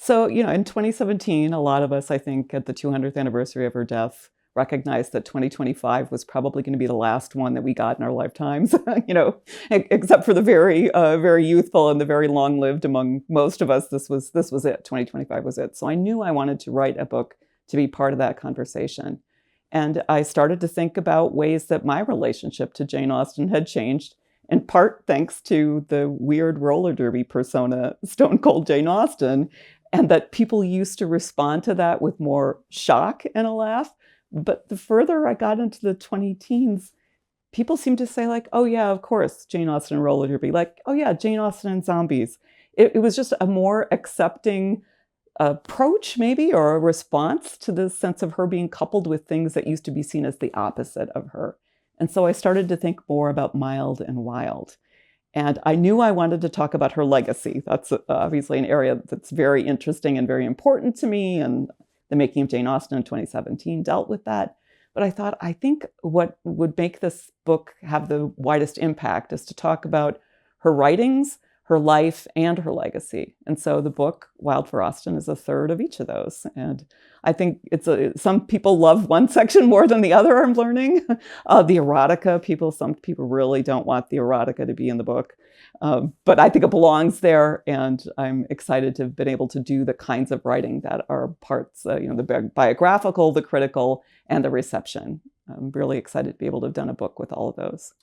So, in 2017, a lot of us, I think, at the 200th anniversary of her death, recognized that 2025 was probably going to be the last one that we got in our lifetimes, except for the very youthful and the very long-lived among most of us. This was it. 2025 was it. So I knew I wanted to write a book to be part of that conversation. And I started to think about ways that my relationship to Jane Austen had changed, in part thanks to the weird roller derby persona, Stone Cold Jane Austen, and that people used to respond to that with more shock and a laugh. But the further I got into the 20 teens, people seemed to say, like, oh, yeah, of course, Jane Austen and roller derby. Like, oh, yeah, Jane Austen and zombies. It was just a more accepting approach, maybe, or a response to this sense of her being coupled with things that used to be seen as the opposite of her. And so I started to think more about mild and wild. And I knew I wanted to talk about her legacy. That's obviously an area that's very interesting and very important to me. And The Making of Jane Austen in 2017 dealt with that. But I think what would make this book have the widest impact is to talk about her writings, her life, and her legacy. And so the book, Wild for Austen, is a third of each of those. And I think some people love one section more than the other, I'm learning. The erotica, some people really don't want the erotica to be in the book. But I think it belongs there, and I'm excited to have been able to do the kinds of writing that are parts, the biographical, the critical, and the reception. I'm really excited to be able to have done a book with all of those.